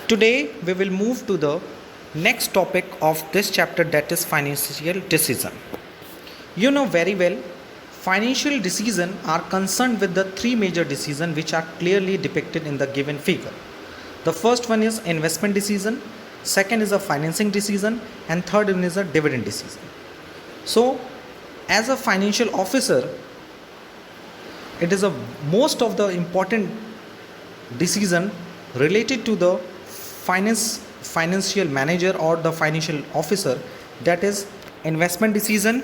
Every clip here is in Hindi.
Today we will move to the next topic of this chapter, that is financial decision. You know very well, financial decisions are concerned with the three major decisions which are clearly depicted in the given figure. The first one is investment decision, second is a financing decision, and third one is a dividend decision. So, as a financial officer, it is a most of the important decision related to the financial manager or the financial officer, that is investment decision,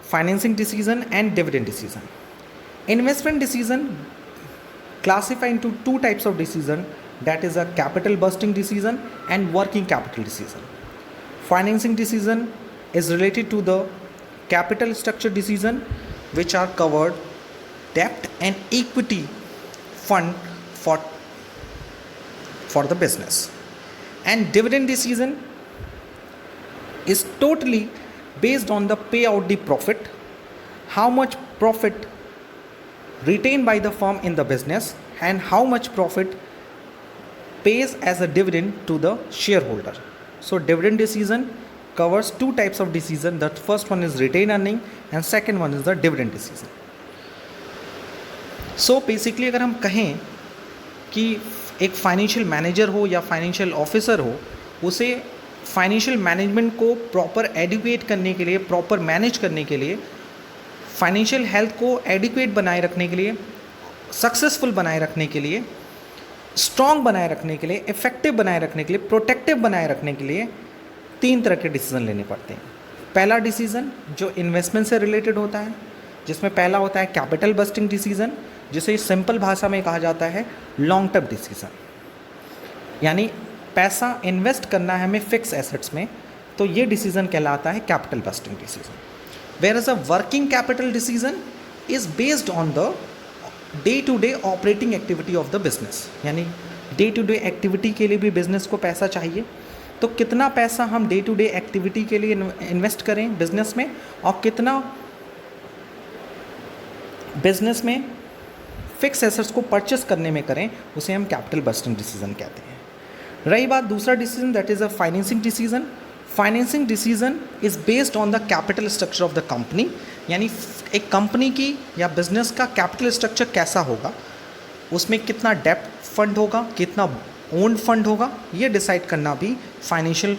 financing decision, and dividend decision. Investment decision classify into two types of decision, that is a capital busting decision and working capital decision. Financing decision is related to the capital structure decision, which are covered debt and equity fund for the business. And dividend decision is totally based on the payout the profit, how much profit retained by the firm in the business and how much profit pays as a dividend to the shareholder. So dividend decision covers two types of decision. The first one is retained earning and second one is the dividend decision. So basically अगर हम कहें कि एक फाइनेंशियल मैनेजर हो या फाइनेंशियल ऑफिसर हो, उसे फाइनेंशियल मैनेजमेंट को प्रॉपर एडुकेट करने के लिए, प्रॉपर मैनेज करने के लिए, फाइनेंशियल हेल्थ को एडुकेट बनाए रखने के लिए, सक्सेसफुल बनाए रखने के लिए, स्ट्रॉन्ग बनाए रखने के लिए, इफेक्टिव बनाए रखने के लिए, प्रोटेक्टिव बनाए रखने के लिए तीन तरह के डिसीजन लेने पड़ते हैं. पहला डिसीजन जो इन्वेस्टमेंट से रिलेटेड होता है, जिसमें पहला होता है कैपिटल बस्टिंग डिसीजन, जिसे सिंपल भाषा में कहा जाता है लॉन्ग टर्म डिसीजन. यानी पैसा इन्वेस्ट करना है हमें फिक्स एसेट्स में, तो ये डिसीजन कहलाता है capital bursting decision. Whereas a working capital decision is based on the day to day operating activity of the business. यानी डे टू डे एक्टिविटी के लिए भी बिजनेस को पैसा चाहिए, तो कितना पैसा हम डे टू डे एक्टिविटी के लिए इन्वेस्ट करें बिजनेस में और कितना बिजनेस में फिक्स एसेट्स को परचेस करने में करें, उसे हम कैपिटल बस्टिंग डिसीजन कहते हैं. रही बात दूसरा decision, that is a financing decision. Financing decision is based on the capital structure of the company. यानी एक कंपनी की या बिजनेस का कैपिटल स्ट्रक्चर कैसा होगा, उसमें कितना डेब्ट फंड होगा, कितना ओन्ड फंड होगा, ये डिसाइड करना भी फाइनेंशियल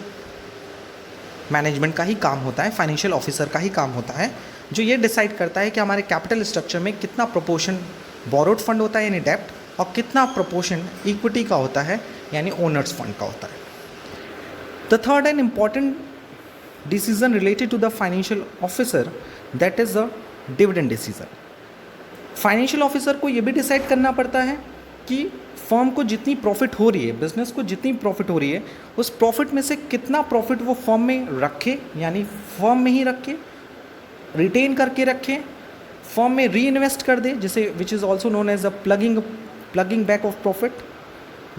मैनेजमेंट का ही काम होता है, फाइनेंशियल ऑफिसर का ही काम होता है, जो ये डिसाइड करता है कि हमारे कैपिटल स्ट्रक्चर में कितना प्रोपोर्शन बोरोड फंड होता है यानी डेब्ट, और कितना प्रोपोर्शन इक्विटी का होता है यानी ओनर्स फंड का होता है. The third and important decision related to the financial officer, that is the dividend decision. Financial officer को ये भी डिसाइड करना पड़ता है कि फर्म को जितनी प्रॉफिट हो रही है, बिजनेस को जितनी प्रॉफिट हो रही है, उस प्रॉफिट में से कितना प्रॉफिट वो फर्म में रखे, यानी फर्म में ही रखे, रिटेन करके रखें, फर्म में री इन्वेस्ट कर दे, जिसे which is also known as a ploughing back of profit,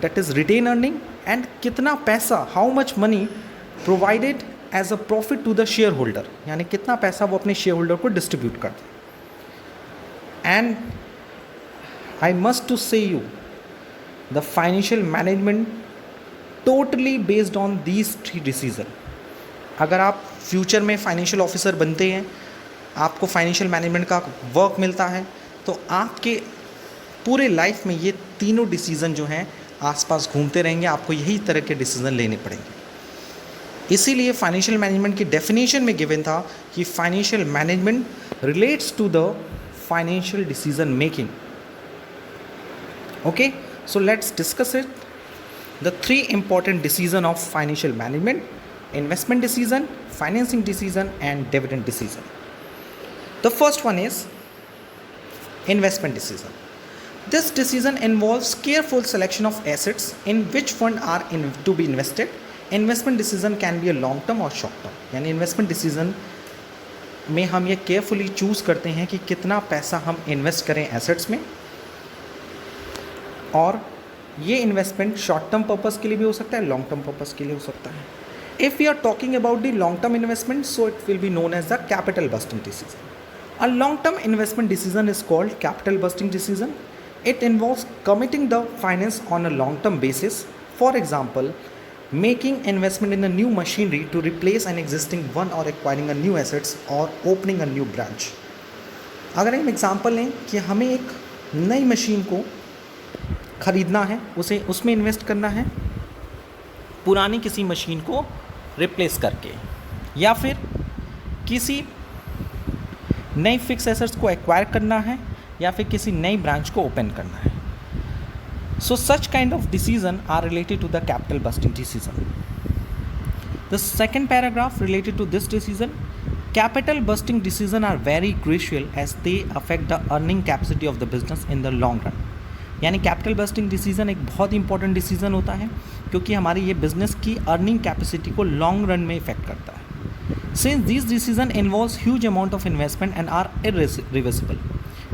that is retained earning. And कितना पैसा, how much money provided as a profit to the shareholder, यानी कितना पैसा वो अपने शेयर होल्डर को डिस्ट्रीब्यूट कर दे. एंड आई मस्ट टू से you the financial management totally based on these three decision. अगर आप फ्यूचर में फाइनेंशियल ऑफिसर बनते हैं, आपको फाइनेंशियल मैनेजमेंट का वर्क मिलता है, तो आपके पूरे लाइफ में ये तीनों डिसीजन जो हैं आसपास घूमते रहेंगे, आपको यही तरह के डिसीजन लेने पड़ेंगे. इसीलिए फाइनेंशियल मैनेजमेंट की डेफिनेशन में गिवन था कि financial management relates to the financial decision making. Okay, so let's discuss it. The three important decision of financial management: investment decision, financing decision, and dividend decision. The first one is investment decision. This decision involves careful selection of assets in which fund are to be invested. Investment decision can be a long term or short term. यानी investment decision में हम ये केयरफुली चूज़ करते हैं कि कितना पैसा हम इन्वेस्ट करें एसेट्स में, और ये इन्वेस्टमेंट शॉर्ट टर्म पर्पस के लिए भी हो सकता है, लॉन्ग टर्म पर्पस के लिए हो सकता है. If we are talking about the long term investment, so it will be known as the capital bursting decision. A long term investment decision is called capital bursting decision. It involves committing the finance on a long-term basis for example making investment in a new machinery to replace an existing one or acquiring a new assets or opening a new branch. अगर हम एग्जाम्पल लें कि हमें एक नई मशीन को ख़रीदना है, उसे उसमें इन्वेस्ट करना है पुरानी किसी मशीन को रिप्लेस करके, या फिर किसी नई फिक्स एसेट्स को एक्वायर करना है, या फिर किसी नई ब्रांच को ओपन करना है। So such kind of decision are related to the capital bursting decision. The second paragraph related to this decision, capital busting decisions are very crucial as they affect the earning capacity of the business in the long run। यानी कैपिटल बस्टिंग डिसीजन एक बहुत इंपॉर्टेंट डिसीजन होता है क्योंकि हमारी ये बिजनेस की अर्निंग कैपेसिटी को लॉन्ग रन में इफेक्ट करता है। Since this decision involves huge amount of investment and are irreversible.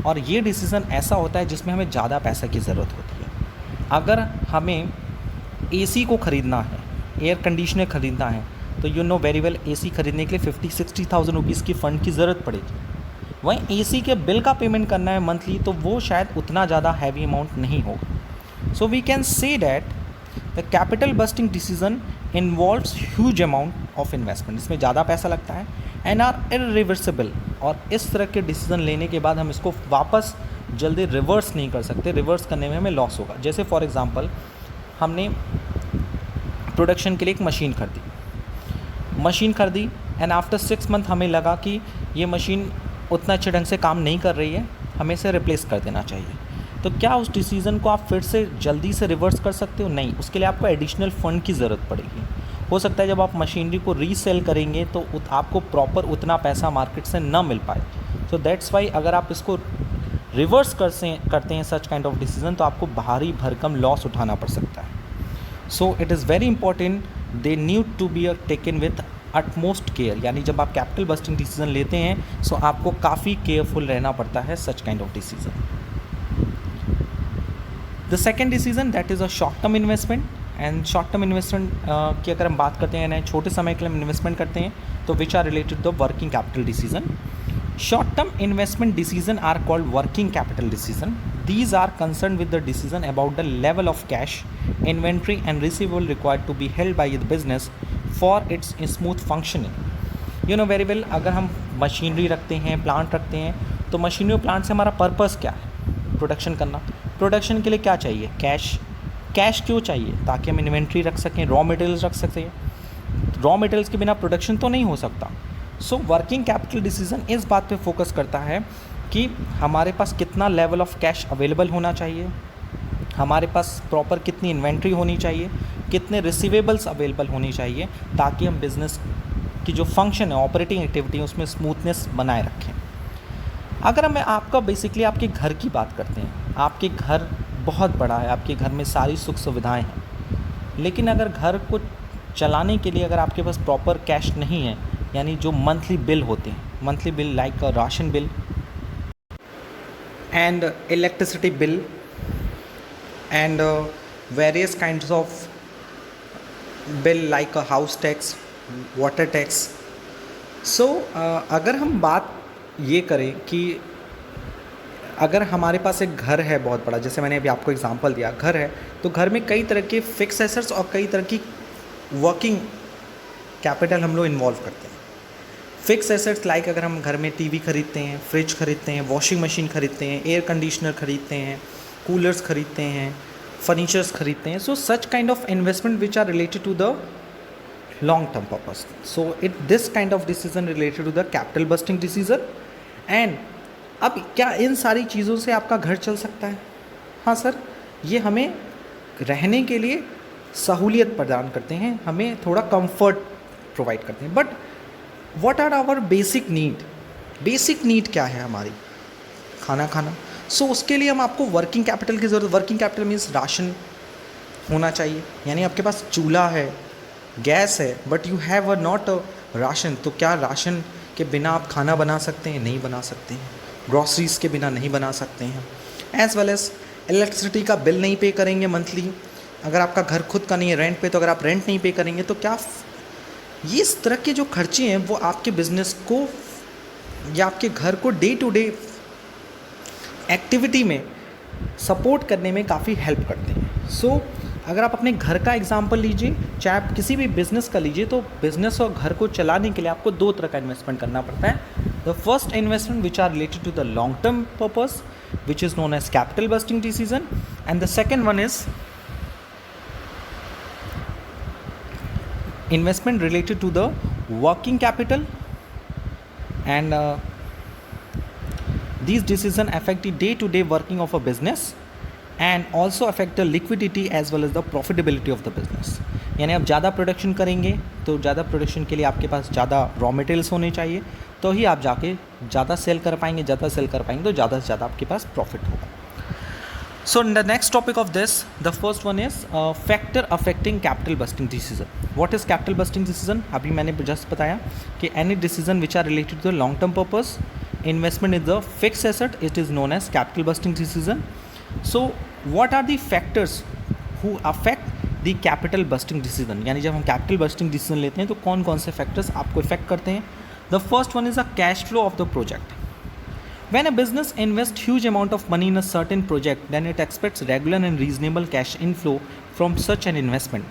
और ये डिसीजन ऐसा होता है जिसमें हमें ज़्यादा पैसा की ज़रूरत होती है। अगर हमें AC को ख़रीदना है, एयर कंडीशनर ख़रीदना है, तो you know very well AC खरीदने के लिए 50-60,000 रुपीज़ की फ़ंड की ज़रूरत पड़ेगी। वहीं AC के बिल का पेमेंट करना है मंथली, तो वो शायद उतना ज़्यादा हैवी अमाउंट नहीं होगा। So we can say that the capital bursting decision involves huge amount of investment. इसमें ज़्यादा पैसा लगता है एंड आर इरिवर्सिबल। और इस तरह के डिसीजन लेने के बाद हम इसको वापस जल्दी रिवर्स नहीं कर सकते। रिवर्स करने में हमें लॉस होगा। जैसे फॉर एग्ज़ाम्पल हमने प्रोडक्शन के लिए एक मशीन खरीदी एंड आफ्टर 6 मंथ हमें लगा कि ये मशीन उतना अच्छे ढंग से काम नहीं कर रही है, हमें इसे रिप्लेस कर देना चाहिए। तो क्या उस डिसीज़न को आप फिर से जल्दी से रिवर्स कर सकते हो? नहीं, उसके लिए आपको एडिशनल फ़ंड की ज़रूरत पड़ेगी। हो सकता है जब आप मशीनरी को रीसेल करेंगे तो आपको प्रॉपर उतना पैसा मार्केट से ना मिल पाए। सो दैट्स वाई अगर आप इसको रिवर्स करते हैं सच काइंड ऑफ डिसीजन, तो आपको भारी भरकम लॉस उठाना पड़ सकता है। So it is very important, they need to be taken with utmost care. यानी जब आप कैपिटल बस्टिंग डिसीजन लेते हैं सो आपको काफ़ी केयरफुल रहना पड़ता है सच kind of decision. The second decision that is a short term investment. And short term investment की अगर हम बात करते हैं, छोटे समय के लिए हम इन्वेस्टमेंट करते हैं, तो which are related to working capital decision. Short term investment decision are called working capital decision. These are concerned with the decision about the level of cash, inventory and receivable required to be held by the business for its smooth functioning। You know very well, अगर हम मशीनरी रखते हैं, प्लांट रखते हैं, तो मशीनरी और प्लांट से हमारा पर्पस क्या है? प्रोडक्शन करना। प्रोडक्शन के लिए क्या चाहिए? कैश क्यों चाहिए? ताकि हम इन्वेंट्री रख सकें, रॉ मटेरियल्स रख सकते हैं। रॉ मटेरियल्स के बिना प्रोडक्शन तो नहीं हो सकता। सो वर्किंग कैपिटल डिसीजन इस बात पे फोकस करता है कि हमारे पास कितना लेवल ऑफ कैश अवेलेबल होना चाहिए, हमारे पास प्रॉपर कितनी इन्वेंट्री होनी चाहिए, कितने रिसीवेबल्स अवेलेबल होनी चाहिए, ताकि हम बिज़नेस की जो फंक्शन है, ऑपरेटिंग एक्टिविटी है, उसमें स्मूथनेस बनाए रखें। अगर मैं आपका बेसिकली आपके घर की बात करते हैं, आपके घर बहुत बड़ा है, आपके घर में सारी सुख सुविधाएँ हैं, लेकिन अगर घर को चलाने के लिए अगर आपके पास प्रॉपर कैश नहीं है, यानी जो मंथली बिल होते हैं, monthly bill like ration bill and electricity bill and various kinds of bill like a house tax, water tax। so अगर हम बात ये करें कि अगर हमारे पास एक घर है बहुत बड़ा, जैसे मैंने अभी आपको एग्जांपल दिया, घर है, तो घर में कई तरह के फिक्स एसेट्स और कई तरह की वर्किंग कैपिटल हम लोग इन्वॉल्व करते हैं। फिक्स एसेट्स लाइक अगर हम घर में टीवी खरीदते हैं, फ्रिज खरीदते हैं, वॉशिंग मशीन खरीदते हैं, एयर कंडीशनर खरीदते हैं, कूलर्स खरीदते हैं, फर्नीचर्स खरीदते हैं। So such kind of investment which are related to the long term purpose. So this kind of decision related to the capital bursting decision. And अब क्या इन सारी चीज़ों से आपका घर चल सकता है? हाँ सर, ये हमें रहने के लिए सहूलियत प्रदान करते हैं, हमें थोड़ा कंफर्ट प्रोवाइड करते हैं। But what are our basic need? Basic need क्या है हमारी? खाना खाना। सो उसके लिए हम आपको वर्किंग कैपिटल की ज़रूरत। वर्किंग कैपिटल मीन्स राशन होना चाहिए, यानी आपके पास चूल्हा है, गैस है, but you have a not a ration. तो क्या राशन के बिना आप खाना बना सकते हैं? नहीं बना सकते हैं। ग्रॉसरीज़ के बिना नहीं बना सकते हैं। एज़ वेल एज़ इलेक्ट्रिसिटी का बिल नहीं पे करेंगे मंथली, अगर आपका घर खुद का नहीं है, रेंट पे, तो अगर आप रेंट नहीं पे करेंगे तो क्या ये इस तरह के जो खर्चे हैं वो आपके बिज़नेस को या आपके घर को डे टू डे एक्टिविटी में सपोर्ट करने में काफ़ी हेल्प करते हैं। सो अगर आप अपने घर का एग्जांपल लीजिए, चाहे आप किसी भी बिजनेस का लीजिए, तो बिजनेस और घर को चलाने के लिए आपको दो तरह का इन्वेस्टमेंट करना पड़ता है. The first investment which are related to the long term purpose which is known as capital bursting decision, and the second one is investment related to the working capital, and these decisions affect the day-to-day working of a business and also affect the liquidity as well as the profitability of the business. यानी आप ज़्यादा प्रोडक्शन करेंगे तो ज़्यादा प्रोडक्शन के लिए आपके पास ज़्यादा रॉ मटेरियल्स होने चाहिए, तो ही आप जाके ज़्यादा सेल कर पाएंगे, ज़्यादा सेल कर पाएंगे तो ज़्यादा से ज़्यादा आपके पास प्रॉफिट होगा. So in the next topic of this, the first one is factor affecting capital busting decision. What is capital busting decision? अभी मैंने just बताया कि any decision which are related to the long term purpose, investment is the fixed asset, it is known as capital busting decision. So what are the factors who affect the capital busting decision? यानी जब हम capital busting decision लेते हैं तो कौन कौन से factors आपको affect करते हैं? The first one is the cash flow of the project. When a business invests huge amount of money in a certain project, then it expects regular and reasonable cash inflow from such an investment.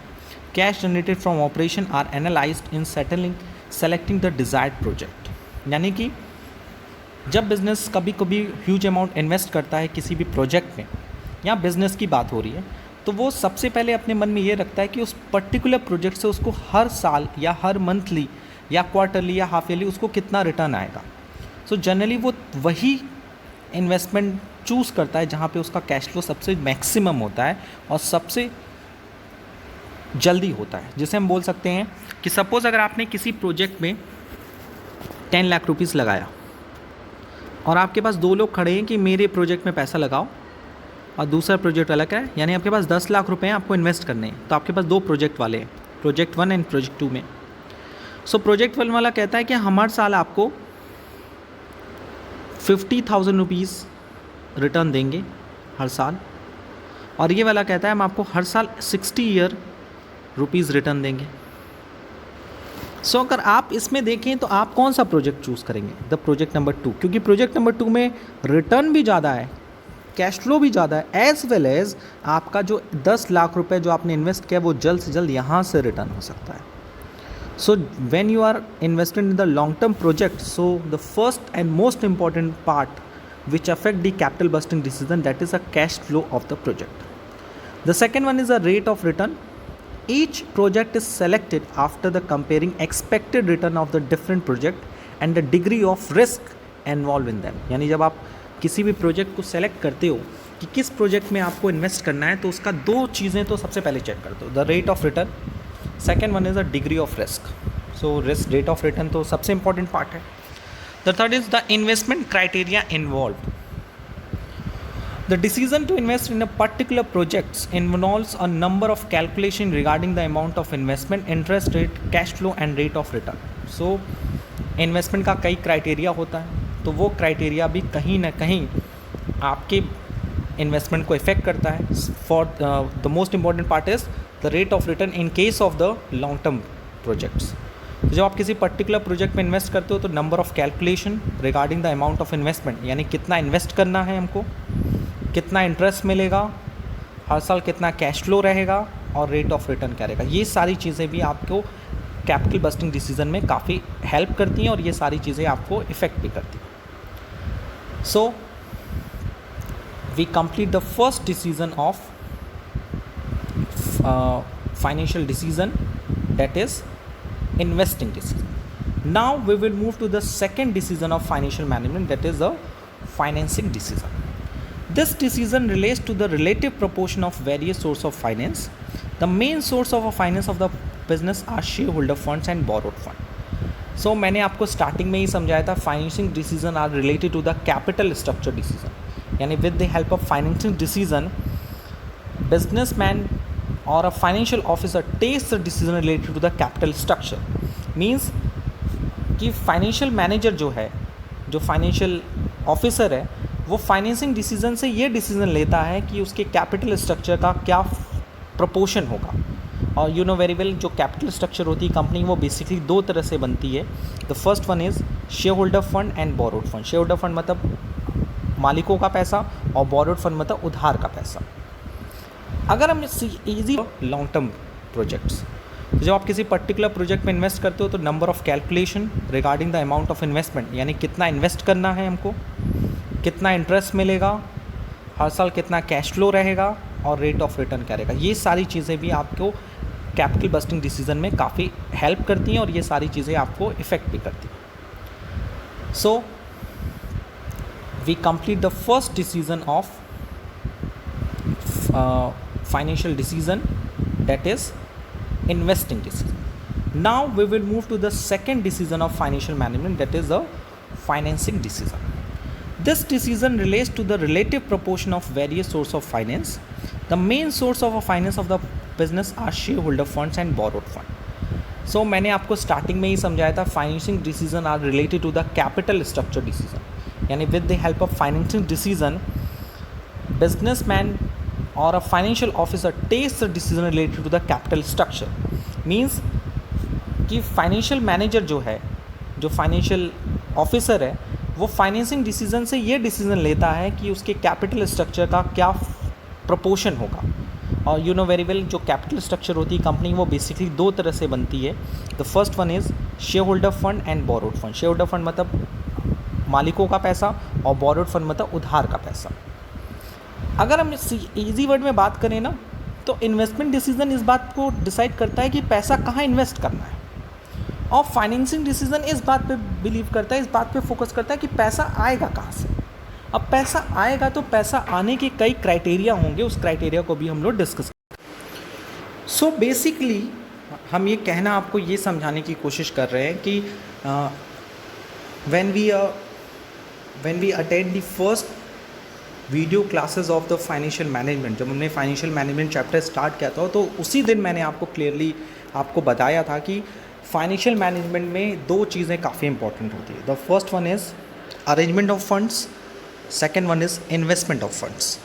Cash generated from operation are analyzed in selecting the desired project. यानी कि जब बिजनेस कभी कभी ह्यूज अमाउंट इन्वेस्ट करता है किसी भी प्रोजेक्ट में या बिजनेस की बात हो रही है, तो वो सबसे पहले अपने मन में ये रखता है कि उस पर्टिकुलर प्रोजेक्ट से उसको हर साल या हर मंथली या क्वार्टरली या हाफ ईयरली उसको कितना रिटर्न आएगा. सो जनरली वो वही इन्वेस्टमेंट चूज़ करता है जहाँ पे उसका कैश फ्लो सबसे मैक्सिमम होता है और सबसे जल्दी होता है. जिसे हम बोल सकते हैं कि सपोज़ अगर आपने किसी प्रोजेक्ट में 10 लाख रुपीज़ लगाया और आपके पास दो लोग खड़े हैं कि मेरे प्रोजेक्ट में पैसा लगाओ, और दूसरा प्रोजेक्ट अलग है, यानी आपके पास 10 लाख रुपए हैं आपको इन्वेस्ट करने हैं, तो आपके पास दो प्रोजेक्ट वाले हैं, प्रोजेक्ट 1 एंड प्रोजेक्ट 2 में. सो प्रोजेक्ट 1 वाला कहता है कि हम हर साल आपको 50,000 रुपीज़ रिटर्न देंगे हर साल, और ये वाला कहता है हम आपको हर साल 60 रुपीज़ रिटर्न देंगे. सो अगर आप इसमें देखें तो आप कौन सा प्रोजेक्ट चूज़ करेंगे? द प्रोजेक्ट नंबर 2, क्योंकि प्रोजेक्ट नंबर 2 में रिटर्न भी ज़्यादा है, कैश फ्लो भी ज़्यादा है, एज वेल एज आपका जो 10 लाख रुपए जो आपने इन्वेस्ट किया वो जल्द से जल्द यहाँ से रिटर्न हो सकता है. So when you are invested in the long term project, so the first and most important part which affect the capital busting decision, that is a cash flow of the project. The second one is a rate of return. Each project is selected after the comparing expected return of the different project and the degree of risk involved in them. यानी जब आप किसी भी प्रोजेक्ट को सेलेक्ट करते हो कि किस प्रोजेक्ट में आपको इन्वेस्ट करना है, तो उसका दो चीज़ें तो सबसे पहले चेक करते हो, the rate of return, second one is the degree of risk. So risk rate of return तो सबसे इंपॉर्टेंट पार्ट है. The third is the investment criteria involve. The decision to invest in a particular projects involves a number of calculation regarding the amount of investment, interest rate, cash flow and rate of return. So investment का कई क्राइटेरिया होता है, तो वो क्राइटेरिया भी कहीं ना कहीं आपके इन्वेस्टमेंट को इफेक्ट करता है. For the most important part is the rate of return in case of the long term projects. तो जब आप किसी पर्टिकुलर प्रोजेक्ट में इन्वेस्ट करते हो तो number of calculation regarding the amount of investment, यानी कितना इन्वेस्ट करना है हमको, कितना इंटरेस्ट मिलेगा, हर साल कितना कैश फ्लो रहेगा और रेट ऑफ रिटर्न क्या रहेगा, ये सारी चीज़ें भी आपको कैपिटल बस्टिंग डिसीजन में काफ़ी हेल्प करती हैं और ये सारी चीज़ें आपको इफ़ेक्ट भी करती हैं. So we complete the first decision of financial decision, that is investing decision. Now we will move to the second decision of financial management, that is the financing decision. This decision relates to the relative proportion of various sources of finance. The main source of a finance of the business are shareholder funds and borrowed fund. So मैंने आपको स्टार्टिंग में ही समझाया था financing decision are related to the capital structure decision, यानी with the help of financing decision businessman or a financial officer takes the decision related to the capital structure. Means कि फाइनेंशियल मैनेजर जो है, जो फाइनेंशियल ऑफिसर है, वो फाइनेंसिंग डिसीजन से ये डिसीजन लेता है कि उसके कैपिटल स्ट्रक्चर का क्या प्रोपोर्शन होगा. और यू नो वेरी वेल जो कैपिटल स्ट्रक्चर होती है कंपनी, वो बेसिकली दो तरह से बनती है. The first one is share holder fund and borrowed fund. Share holder fund मतलब मालिकों का पैसा और बोरोड फंड मतलब उधार का पैसा. अगर हम इजी लॉन्ग टर्म प्रोजेक्ट्स, तो जब आप किसी पर्टिकुलर प्रोजेक्ट में इन्वेस्ट करते हो तो number of calculation regarding the amount of investment, यानी कितना इन्वेस्ट करना है हमको, कितना इंटरेस्ट मिलेगा, हर साल कितना कैश फ्लो रहेगा और रेट ऑफ रिटर्न क्या रहेगा, ये सारी चीज़ें भी आपको कैपिटल बस्टिंग डिसीजन में काफ़ी हेल्प करती हैं और ये सारी चीज़ें आपको इफ़ेक्ट भी करती हैं. So we complete the first decision of financial decision, that is investing decision. Now we will move to the second decision of financial management, that is the financing decision. This decision relates to the relative proportion of various sources of finance. The main source of finance of the business are shareholder funds and borrowed fund. So मैंने आपको स्टार्टिंग में ही समझाया था financing decision are related to the capital structure decision, यानी with the help of financing decision businessman or a financial officer takes the decision related to the capital structure. Means कि फाइनेंशियल मैनेजर जो है, जो फाइनेंशियल ऑफिसर है, वो फाइनेंसिंग डिसीजन से ये डिसीजन लेता है कि उसके कैपिटल स्ट्रक्चर का क्या प्रोपोर्शन होगा. और यू नो वेरी वेल, जो कैपिटल स्ट्रक्चर होती है कंपनी, वो बेसिकली दो तरह से बनती है. The first one is share holder fund and borrowed fund. Share holder fund मतलब मालिकों का पैसा और बोरोड फंड मतलब उधार का पैसा. अगर हम इजी वर्ड में बात करें ना, तो इन्वेस्टमेंट डिसीजन इस बात को डिसाइड करता है कि पैसा कहाँ इन्वेस्ट करना है, और फाइनेंसिंग डिसीजन इस बात पे बिलीव करता है, इस बात पे फोकस करता है कि पैसा आएगा कहाँ से. अब पैसा आएगा तो पैसा आने के कई क्राइटेरिया होंगे, उस क्राइटेरिया को भी हम लोग डिस्कस. सो बेसिकली हम ये कहना, आपको ये समझाने की कोशिश कर रहे हैं कि when we attend the first video classes of the financial management, जब हमने फाइनेंशियल मैनेजमेंट चैप्टर स्टार्ट किया था, तो उसी दिन मैंने आपको क्लियरली आपको बताया था कि फाइनेंशियल मैनेजमेंट में दो चीज़ें काफ़ी इंपॉर्टेंट होती है. The first one is arrangement of funds, second one is investment of funds,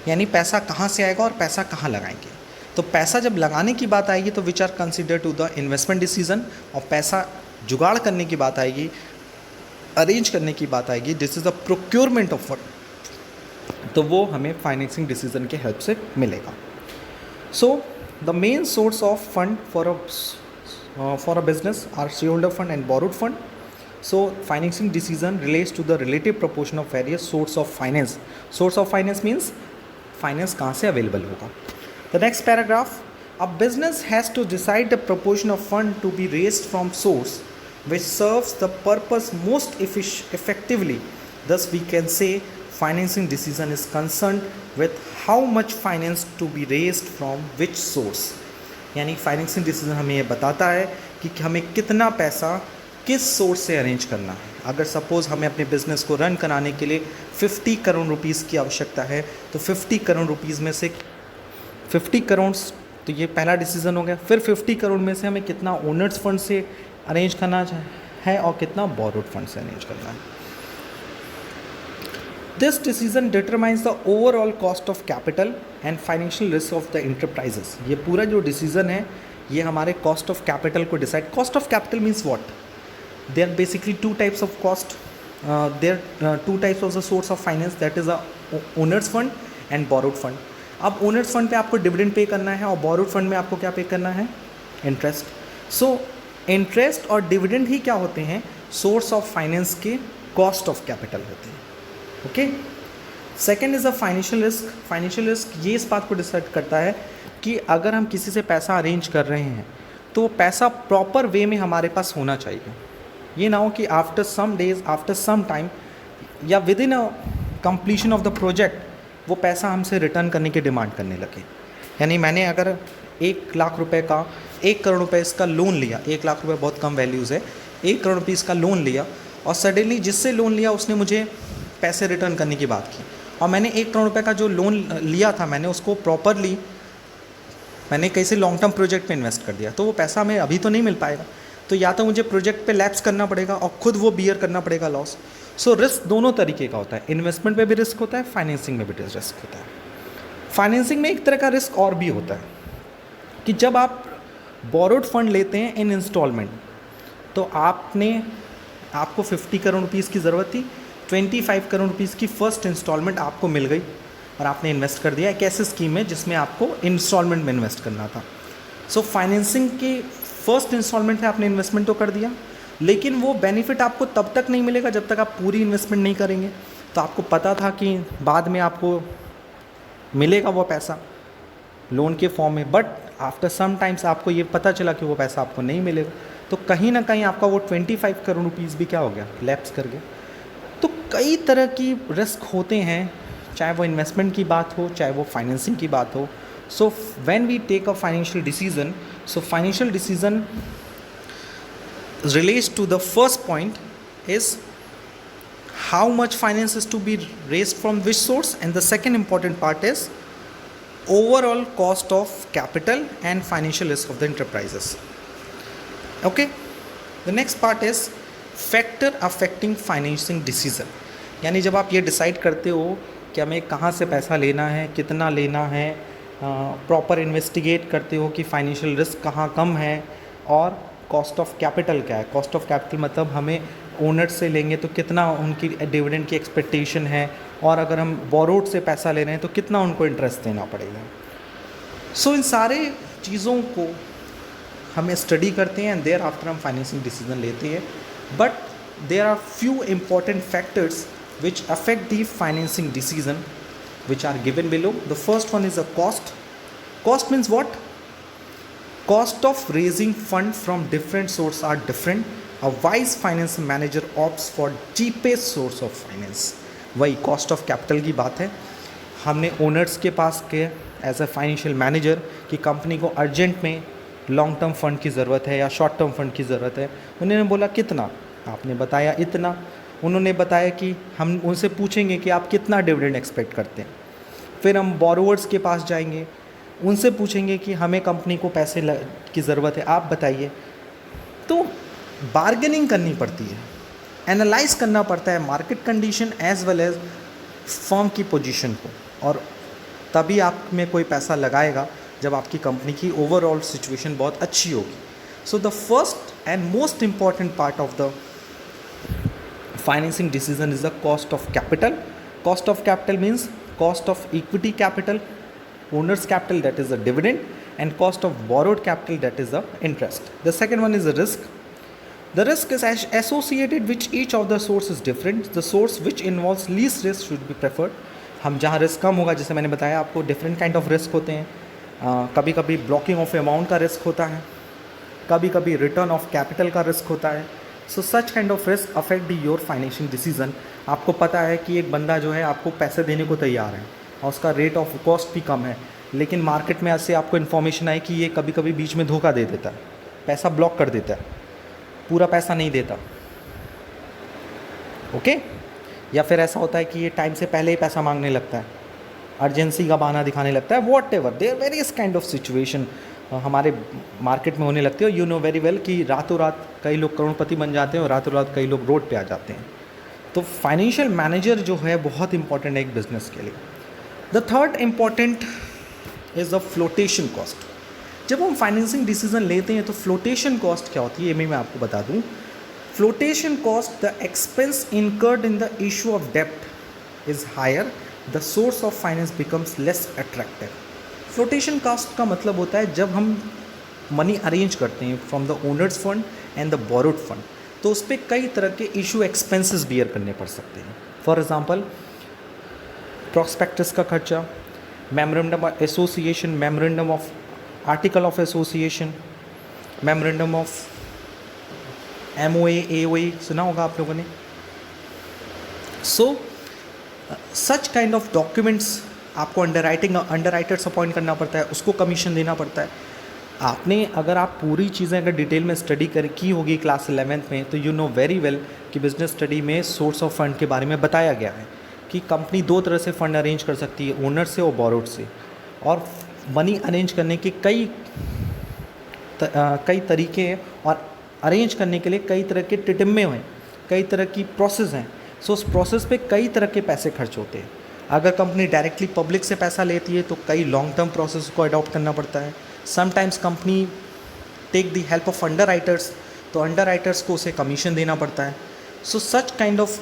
यानी पैसा कहाँ से आएगा और पैसा कहाँ लगाएंगे. तो पैसा जब लगाने की बात आएगी तो which are consider to the investment decision, और पैसा जुगाड़ करने की बात आएगी, अरेंज करने की बात आएगी, this is the procurement of fund, तो वो हमें फाइनेंसिंग डिसीजन के हेल्प से मिलेगा. So the main source of fund for a business are shareholder fund and borrowed fund. So financing decision relates to the relative proportion of various source of finance. Source of finance means finance कहाँ से अवेलेबल होगा. The next paragraph, a business has to decide the proportion of fund to be raised from source which serves the purpose most effectively. Thus we can say financing decision is concerned with how much finance to be raised from which source. यानी फाइनेंसिंग डिसीजन हमें ये बताता है कि हमें कितना पैसा किस सोर्स से अरेंज करना है. अगर सपोज़ हमें अपने बिज़नेस को रन कराने के लिए 50 करोड़ रुपीज़ की आवश्यकता है, तो 50 करोड़ रुपीज़ में से 50 करोड़, तो ये पहला डिसीजन हो गया. फिर 50 करोड़ में से हमें कितना ओनर्स फंड से अरेंज करना है और कितना बोरोड फंड से अरेंज करना है. This decision determines the overall cost of capital and financial risk of the enterprises. ये पूरा जो डिसीजन है ये हमारे कॉस्ट ऑफ कैपिटल को decide. Cost of capital means what? They are basically two types of cost. There two types of the source of finance, that is a owners fund and borrowed fund. अब ओनर्स फंड पे आपको डिविडेंड पे करना है और बोरोड फंड में आपको क्या पे करना है? इंटरेस्ट. सो इंटरेस्ट और डिविडेंड ही क्या होते हैं? सोर्स ऑफ फाइनेंस के कॉस्ट ऑफ कैपिटल होते हैं. Okay. Second is a financial risk. Financial risk ये इस बात को डिसाइड करता है कि अगर हम किसी से पैसा अरेंज कर रहे हैं तो पैसा प्रॉपर वे में हमारे पास होना चाहिए. ये ना हो कि after some days, after some time या within a completion of the project वो पैसा हमसे रिटर्न करने की डिमांड करने लगे. यानी मैंने अगर 1 लाख रुपए का 1 करोड़ रुपए इसका लोन लिया, 1 लाख रुपए बहुत कम वैल्यूज़ है, 1 करोड़ रुपये इसका लोन लिया और सडनली जिससे लोन लिया उसने मुझे पैसे रिटर्न करने की बात की, और मैंने 1 करोड़ रुपए का जो लोन लिया था मैंने उसको प्रॉपरली मैंने कैसे लॉन्ग टर्म प्रोजेक्ट पे इन्वेस्ट कर दिया, तो वो पैसा हमें अभी तो नहीं मिल पाएगा. तो या तो मुझे प्रोजेक्ट पे लैप्स करना पड़ेगा और खुद वो बियर करना पड़ेगा लॉस. सो रिस्क दोनों तरीके का होता है. इन्वेस्टमेंट पे भी रिस्क होता है, फाइनेंसिंग में भी रिस्क होता है. फाइनेंसिंग में एक तरह का रिस्क और भी होता है कि जब आप बोरोड फंड लेते हैं इन इंस्टॉलमेंट, तो आपको 50 करोड़ रुपीज़ की ज़रूरत थी, 25 करोड़ रुपीज़ की फ़र्स्ट इंस्टॉलमेंट आपको मिल गई. और आपने इन्वेस्ट कर दिया एक ऐसे स्कीम में जिसमें आपको इंस्टॉलमेंट में इन्वेस्ट करना था। सो फाइनेंसिंग के फर्स्ट इंस्टॉलमेंट में आपने इन्वेस्टमेंट तो कर दिया, लेकिन वो बेनिफिट आपको तब तक नहीं मिलेगा जब तक आप पूरी इन्वेस्टमेंट नहीं करेंगे। तो आपको पता था कि बाद में आपको मिलेगा वो पैसा लोन के फॉर्म में, बट आफ्टर सम टाइम्स आपको ये पता चला कि वो पैसा आपको नहीं मिलेगा। तो कहीं ना कहीं आपका वो 25 करोड़ रुपीज़ भी क्या हो गया, लैप्स कर गया। तो कई तरह की रिस्क होते हैं, चाहे वो इन्वेस्टमेंट की बात हो, चाहे वो फाइनेंसिंग की बात हो। So when we take a financial decision, so financial decision relates to the first point is how much finance is to be raised from which source, and the second important part is overall cost of capital and financial risk of the enterprises. Okay, the next part is factor affecting financing decision, यानी जब आप ये डिसाइड करते हो कि हमें कहाँ से पैसा लेना है, कितना लेना है, प्रॉपर इन्वेस्टिगेट करते हो कि फाइनेंशियल रिस्क कहाँ कम है, और कॉस्ट ऑफ कैपिटल क्या है। कॉस्ट ऑफ कैपिटल मतलब हमें ओनर से लेंगे तो कितना उनकी डिविडेंड की एक्सपेक्टेशन है, और अगर हम बोरोड से पैसा ले रहे हैं तो कितना उनको इंटरेस्ट देना पड़ेगा। सो इन सारे चीज़ों को हम स्टडी करते हैं एंड देयर आफ्टर हम फाइनेंसिंग डिसीजन लेते हैं। But there are few important factors which affect the financing decision which are given below. The first one is a cost. Cost means what? Cost of raising fund from different sources are different. A wise finance manager opts for cheapest source of finance. वही cost of capital की बात है। हमने ओनर्स के पास के एज अ फाइनेंशियल मैनेजर कि कंपनी को अर्जेंट में लॉन्ग टर्म फंड की ज़रूरत है या शॉर्ट टर्म फंड की ज़रूरत है। उन्होंने बोला कितना, आपने बताया इतना। उन्होंने बताया कि हम उनसे पूछेंगे कि आप कितना डिविडेंड एक्सपेक्ट करते हैं। फिर हम बोरोवर्स के पास जाएंगे, उनसे पूछेंगे कि हमें कंपनी को पैसे की ज़रूरत है, आप बताइए। तो बार्गेनिंग करनी पड़ती है, एनालाइज करना पड़ता है market condition as well as firm की पोजीशन को, और तभी आप में कोई पैसा लगाएगा जब आपकी कंपनी की ओवरऑल सिचुएशन बहुत अच्छी होगी। So the first and most important part of the financing decision is the cost of capital. Cost of capital means cost of equity capital, owner's capital, that is the dividend, and cost of borrowed capital, that is the interest. The second one is the risk. The risk is associated with each of the source is different. The source which involves least risk should be preferred. हम जहाँ रिस्क कम होगा, जैसे मैंने बताया आपको डिफरेंट काइंड ऑफ रिस्क होते हैं. कभी कभी ब्लॉकिंग ऑफ अमाउंट का रिस्क होता है, कभी कभी रिटर्न ऑफ कैपिटल का रिस्क होता है. So such kind of risk affect your financial decision. आपको पता है कि एक बंदा जो है आपको पैसे देने को तैयार है और उसका रेट ऑफ कॉस्ट भी कम है, लेकिन मार्केट में ऐसे आपको इन्फॉर्मेशन आई कि ये कभी कभी बीच में धोखा दे देता है, पैसा ब्लॉक कर देता है, पूरा पैसा नहीं देता. ओके या फिर ऐसा होता है कि ये टाइम से पहले ही पैसा मांगने लगता है, अर्जेंसी का बहाना दिखाने लगता है. Whatever there various kind of situation हमारे मार्केट में होने लगती है. यू नो वेरी वेल कि रातों रात कई लोग करोड़पति बन जाते हैं और रातों रात कई लोग रोड पे आ जाते हैं. तो फाइनेंशियल मैनेजर जो है बहुत इंपॉर्टेंट है एक बिजनेस के लिए. The third important is the flotation cost. जब हम फाइनेंसिंग डिसीजन लेते हैं तो फ्लोटेशन कॉस्ट क्या होती है ये मैं आपको बता दूं. Flotation cost the expense incurred in the issue of डेप्ट is higher, the source of finance becomes less attractive. Flotation cost का मतलब होता है जब हम मनी अरेंज करते हैं from the owners fund and the borrowed fund, तो उस पर कई तरह के इशू एक्सपेंसेस बियर करने पड़ सकते हैं. फॉर एग्जांपल प्रॉस्पेक्टस का खर्चा, memorandum of association, memorandum of article of association, memorandum of MOA, AOA सुना होगा आप लोगों ने. सो सच काइंड ऑफ डॉक्यूमेंट्स आपको अंडरराइटर्स अपॉइंट करना पड़ता है, उसको कमीशन देना पड़ता है. आपने अगर आप पूरी चीज़ें अगर डिटेल में स्टडी की होगी क्लास 11th में, तो यू नो वेरी वेल कि बिजनेस स्टडी में सोर्स ऑफ फंड के बारे में बताया गया है कि कंपनी दो तरह से फ़ंड अरेंज कर सकती है, ओनर से और बोरोड से. और मनी अरेंज करने के कई तरीके हैं और अरेंज करने के लिए कई तरह के टिटिम्मे हैं, कई तरह की प्रोसेस हैं. सो उस प्रोसेस पे कई तरह के पैसे खर्च होते हैं. अगर कंपनी डायरेक्टली पब्लिक से पैसा लेती है तो कई लॉन्ग टर्म प्रोसेस को अडॉप्ट करना पड़ता है. Sometimes company take the help of underwriters, तो अंडरराइटर्स को उसे कमीशन देना पड़ता है. So such kind of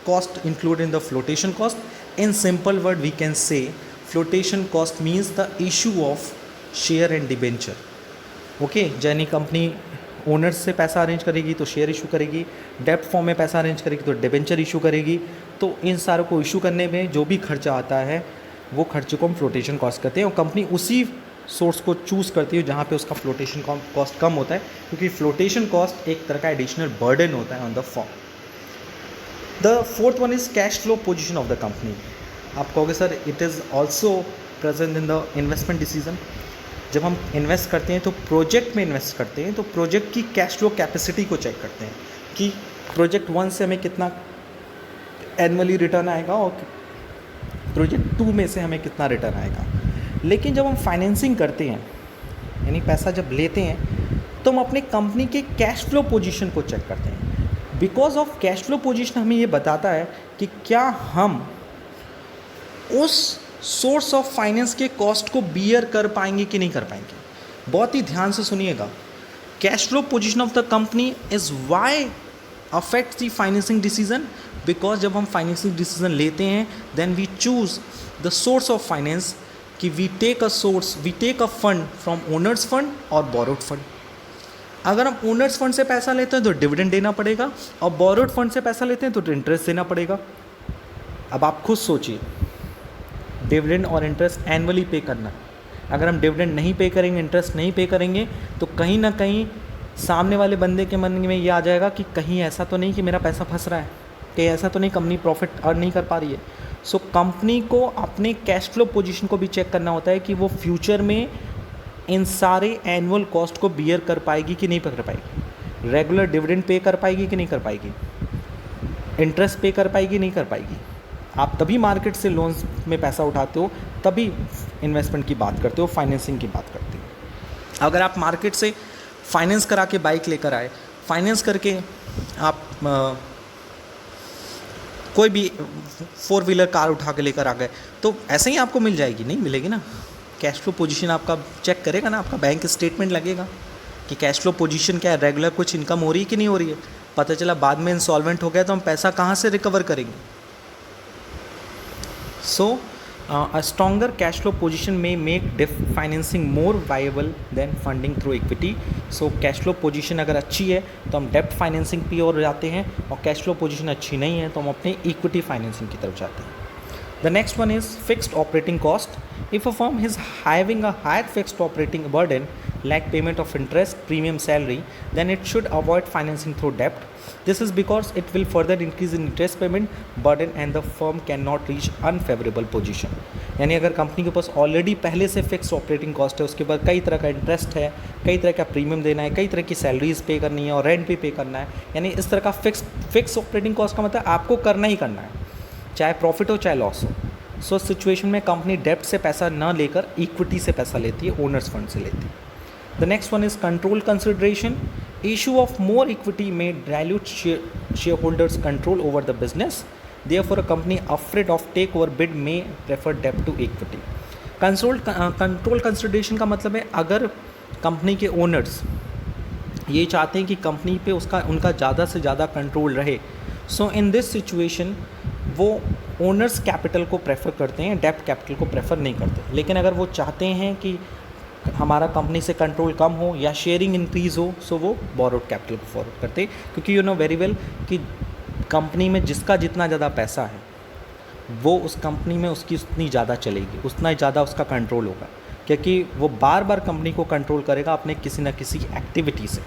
cost include in the flotation cost. In simple word, we can say flotation cost means the issue of share and debenture. Okay, यानी कंपनी ओनर्स से पैसा अरेंज करेगी तो शेयर इशू करेगी, डेप्ट फॉर्म में पैसा अरेंज करेगी तो डिबेंचर इशू करेगी। तो इन सारों को इशू करने में जो भी खर्चा आता है वो खर्चे को हम फ्लोटेशन कॉस्ट कहते हैं, और कंपनी उसी सोर्स को चूज़ करती है जहाँ पे उसका फ्लोटेशन कॉस्ट कम होता है, क्योंकि फ्लोटेशन कॉस्ट एक तरह का एडिशनल बर्डन होता है on the form. The fourth one is cash flow position of the company. आप कहोगे sir it is also present in the investment decision. जब हम इन्वेस्ट करते हैं तो प्रोजेक्ट में इन्वेस्ट करते हैं तो प्रोजेक्ट की कैश फ्लो कैपेसिटी को चेक करते हैं कि प्रोजेक्ट 1 से हमें कितना एनुअली रिटर्न आएगा और प्रोजेक्ट 2 में से हमें कितना रिटर्न आएगा। लेकिन जब हम फाइनेंसिंग करते हैं, यानी पैसा जब लेते हैं, तो हम अपने कंपनी के कैश फ्लो पोजीशन को चेक करते हैं। Because of cash flow position हमें ये बताता है कि क्या हम उस सोर्स ऑफ फाइनेंस के कॉस्ट को बियर कर पाएंगे कि नहीं कर पाएंगे। बहुत ही ध्यान से सुनिएगा, cash flow position of the company is why affects the financing decision. Because जब हम फाइनेंसिंग डिसीजन लेते हैं then we choose the source of finance, कि we take a fund from owners fund और बोरोड फंड। अगर हम ओनर्स फंड से पैसा लेते हैं तो डिविडेंड देना पड़ेगा, और बोरोड फंड से पैसा लेते हैं तो इंटरेस्ट देना पड़ेगा। अब आप खुद सोचिए, डिविडेंड और इंटरेस्ट एनुअली पे करना है। अगर हम डिविडेंड नहीं पे करेंगे, इंटरेस्ट नहीं पे करेंगे, तो कहीं ना कहीं सामने वाले बंदे के मन में ये आ जाएगा कि कहीं ऐसा तो नहीं कि मेरा पैसा फंस रहा है, कहीं ऐसा तो नहीं कंपनी प्रॉफिट अर्न नहीं कर पा रही है। सो कंपनी को अपने कैश फ्लो पोजीशन को भी चेक करना होता है कि वो फ्यूचर में इन सारे एनुअल कॉस्ट को बियर कर पाएगी कि नहीं कर पाएगी, रेगुलर डिविडेंड पे कर पाएगी कि नहीं कर पाएगी, इंटरेस्ट पे कर पाएगी नहीं कर पाएगी। आप तभी मार्केट से लोन्स में पैसा उठाते हो, तभी इन्वेस्टमेंट की बात करते हो, फाइनेंसिंग की बात करते हो। अगर आप मार्केट से फाइनेंस करा के बाइक लेकर आए, फाइनेंस करके आप कोई भी 4 व्हीलर कार उठा के लेकर आ गए, तो ऐसे ही आपको मिल जाएगी? नहीं मिलेगी ना। कैश फ्लो पोजीशन आपका चेक करेगा ना, आपका बैंक स्टेटमेंट लगेगा कि कैश फ्लो पोजीशन क्या है, रेगुलर कुछ इनकम हो रही है कि नहीं हो रही है। पता चला बाद में इंसॉल्वेंट हो गया तो हम पैसा कहाँ से रिकवर करेंगे। सो a stronger cash flow position may make debt financing more viable than funding through equity. So cash flow position अगर अच्छी है तो हम debt financing की ओर जाते हैं, और cash flow position अच्छी नहीं है तो हम अपने equity financing की तरफ जाते हैं। The next one is fixed operating cost. If a firm is having a higher fixed operating burden like payment of interest, premium, salary, then it should avoid financing through debt. This is because it will further increase in interest payment burden and the firm cannot reach unfavorable position. यानी अगर कंपनी के पास ऑलरेडी पहले से फिक्स ऑपरेटिंग कॉस्ट है, उसके बाद कई तरह का इंटरेस्ट है, कई तरह का प्रीमियम देना है, कई तरह की सैलरीज पे करनी है और रेंट भी पे करना है, यानी इस तरह का फिक्स ऑपरेटिंग कॉस्ट का मतलब आपको करना ही करना है, चाहे प्रॉफिट हो चाहे लॉस हो। सो सिचुएशन में कंपनी डेप्ट से पैसा न लेकर इक्विटी से पैसा लेती है, ओनर्स फंड से लेती है। The next one is control consideration. Issue of more equity may dilute shareholders' control over the business. Therefore, a company afraid of takeover bid may prefer debt to equity. Control consideration का मतलब है अगर कंपनी के ओनर्स ये चाहते हैं कि कंपनी पे उनका ज़्यादा से ज़्यादा कंट्रोल रहे, सो इन दिस सिचुएशन वो ओनर्स कैपिटल को प्रेफर करते हैं, डेब्ट कैपिटल को प्रेफर नहीं करते। लेकिन अगर वो चाहते हैं कि हमारा कंपनी से कंट्रोल कम हो या शेयरिंग इंक्रीज़ हो, सो वो बोरोड कैपिटल को फॉरवर्ड करते, क्योंकि यू नो वेरी वेल कि कंपनी में जिसका जितना ज़्यादा पैसा है वो उस कंपनी में उसकी उतनी ज़्यादा चलेगी, उतना ज़्यादा उसका कंट्रोल होगा, क्योंकि वो बार बार कंपनी को कंट्रोल करेगा अपने किसी न किसी एक्टिविटी से।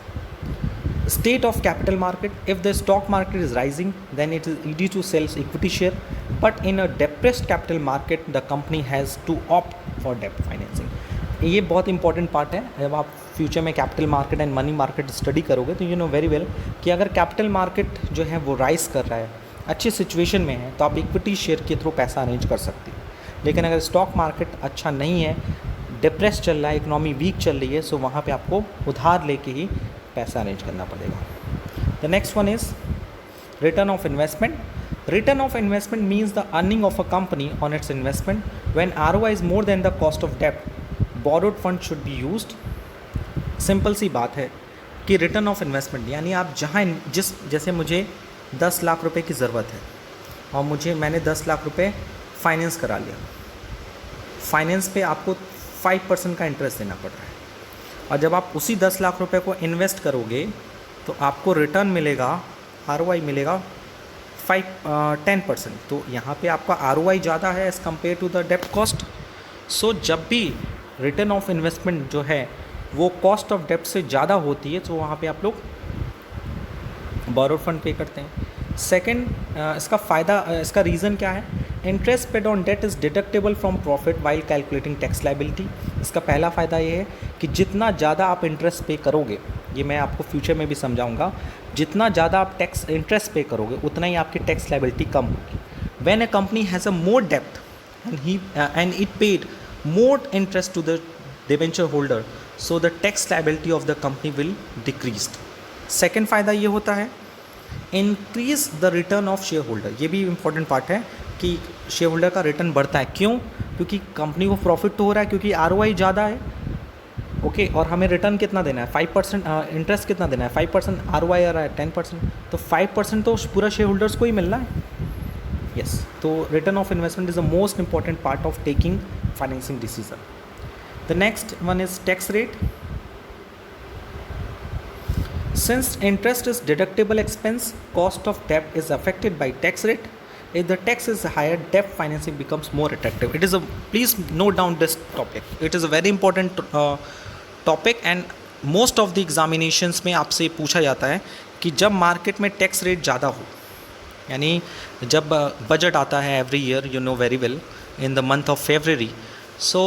State of capital market. If the stock market is rising, then it is easy to sell equity share. But in a depressed capital market, the company has to opt for debt financing. ये बहुत इंपॉर्टेंट पार्ट है। जब आप फ्यूचर में capital market and money market study करोगे तो यू नो वेरी वेल कि अगर कैपिटल मार्केट जो है वो राइज कर रहा है, अच्छी सिचुएशन में है, तो आप इक्विटी शेयर के थ्रू पैसा अरेंज कर सकते हैं। लेकिन अगर स्टॉक मार्केट अच्छा नहीं है, डिप्रेस चल रहा है, इकोनॉमी वीक चल रही है, सो वहाँ पे आपको उधार लेके ही पैसा अरेंज करना पड़ेगा। The next one is return of investment. Return of investment means the earning of a company on its investment. When ROI is more than the cost of debt, borrowed fund should be used. Simple सी बात है कि रिटर्न ऑफ इन्वेस्टमेंट यानी आप जहाँ जैसे मुझे 10 लाख रुपए की ज़रूरत है और मैंने 10 लाख रुपए फाइनेंस करा लिया, फाइनेंस पे आपको 5% का इंटरेस्ट देना पड़ रहा है, और जब आप उसी 10 लाख रुपए को इन्वेस्ट करोगे तो आपको रिटर्न मिलेगा, ROI मिलेगा 10%। तो यहाँ पे आपका ROI ज़्यादा है एज़ कम्पेयर टू द डेप्ट कॉस्ट। सो जब भी रिटर्न ऑफ इन्वेस्टमेंट जो है वो कॉस्ट ऑफ डेप्ट से ज़्यादा होती है, तो वहाँ पे आप लोग बोरोड फंड पे करते हैं। सेकंड, इसका फ़ायदा, इसका रीज़न क्या है? Interest paid on that is deductible from profit while calculating tax liability. इसका पहला फ़ायदा ये है कि जितना ज़्यादा आप इंटरेस्ट पे करोगे, ये मैं आपको फ्यूचर में भी समझाऊंगा, जितना ज़्यादा आप टैक्स इंटरेस्ट पे करोगे उतना ही आपकी टैक्स लायबिलिटी कम होगी। When a company has a more डेप्ट and it paid more interest to the debenture holder, so the tax liability of the company will decrease. Second फ़ायदा ये होता है increase the return of shareholder. ये भी इंपॉर्टेंट पार्ट है कि शेयर होल्डर का रिटर्न बढ़ता है। क्यों? क्योंकि कंपनी को प्रॉफिट तो हो रहा है, क्योंकि ROI ज़्यादा है, ओके, और हमें रिटर्न कितना देना है? 5%, इंटरेस्ट कितना देना है? 5%, ROI आ रहा है 10%, तो 5% तो पूरा शेयर होल्डर्स को ही मिलना है। यस, तो return of investment is the most important part of taking financing decision. The next one is tax rate. Since interest is deductible expense, cost of debt is affected by tax rate. If the tax is higher, debt financing becomes more attractive. It is a, please note down this topic. It is a very important topic and most of the examinations में आपसे पूछा जाता है कि जब मार्केट में टैक्स रेट ज़्यादा हो, यानी जब बजट आता है every year, you know very well, in the month of February, so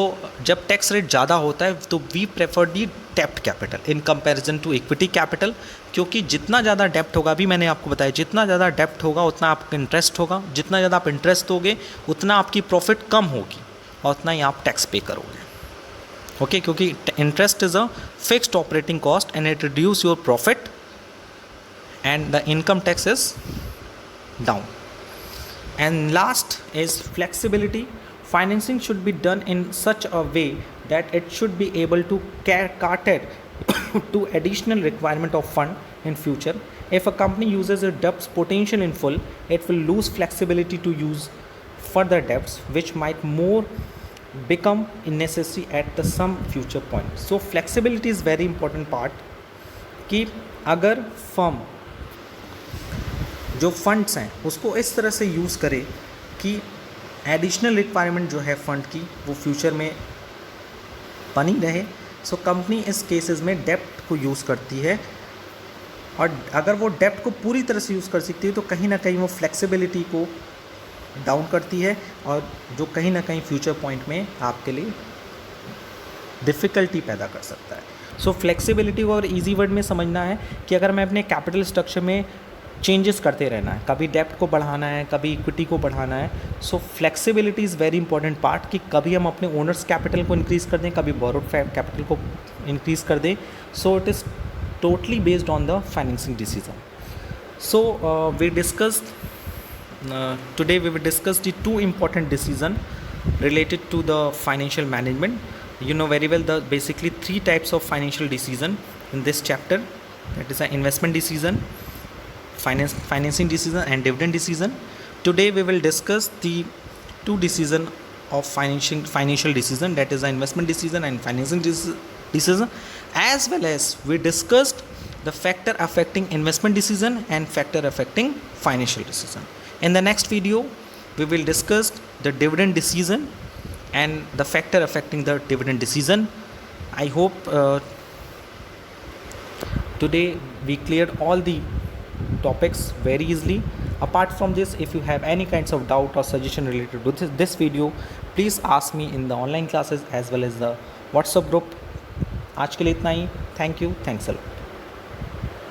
जब टैक्स रेट ज़्यादा होता है तो वी प्रेफर दी डेप्ट capital in comparison to equity capital, क्योंकि जितना ज़्यादा डेप्ट होगा, अभी मैंने आपको बताया, जितना ज़्यादा डेप्ट होगा उतना आपका इंटरेस्ट होगा, जितना ज़्यादा आप इंटरेस्ट दोगे उतना आपकी प्रॉफिट कम होगी और उतना ही आप टैक्स पे करोगे, ओके, क्योंकि interest is a fixed operating cost and it reduce your profit and the income tax is down. And last is flexibility. Financing should be done in such a way that it should be able to cater to additional requirement of fund in future. If a company uses its debts potential in full, it will lose flexibility to use further debts, which might more become necessary at the some future point. So flexibility is very important part कि अगर फर्म जो फंड्स हैं उसको इस तरह से यूज़ करे कि एडिशनल रिक्वायरमेंट जो है फंड की वो फ्यूचर में बनी रहे, सो कंपनी इस केसेस में डेप्ट को यूज़ करती है, और अगर वो डेप्ट को पूरी तरह से यूज़ कर सकती है तो कहीं ना कहीं वो फ्लेक्सिबिलिटी को डाउन करती है, और जो कहीं ना कहीं फ्यूचर पॉइंट में आपके लिए डिफ़िकल्टी पैदा कर सकता है। सो फ्लेक्सिबिलिटी को और ईजी वर्ड में समझना है कि अगर मैं अपने कैपिटल स्ट्रक्चर में चेंजेस करते रहना है, कभी डेप्ट को बढ़ाना है, कभी इक्विटी को बढ़ाना है, so flexibility is very important part कि कभी हम अपने ओनर्स कैपिटल को इंक्रीज़ कर दें, कभी बोरोड कैपिटल को इंक्रीज़ कर दें। So it is totally based on the financing decision. So we discussed today we will discuss the two important decision related to the financial management. You know very well the basically three types of financial decision in this chapter, that is an investment decision, financing decision and dividend decision. Today we will discuss the two decision of financial decision, that is an investment decision and financing decision, as well as we discussed the factor affecting investment decision and factor affecting financial decision. In the next video we will discuss the dividend decision and the factor affecting the dividend decision. I hope today we cleared all the topics very easily. Apart from this, if you have any kinds of doubt or suggestion related to this video, please ask me in the online classes as well as the WhatsApp group. आज के लिए इतना ही. Thank you. Thanks a lot.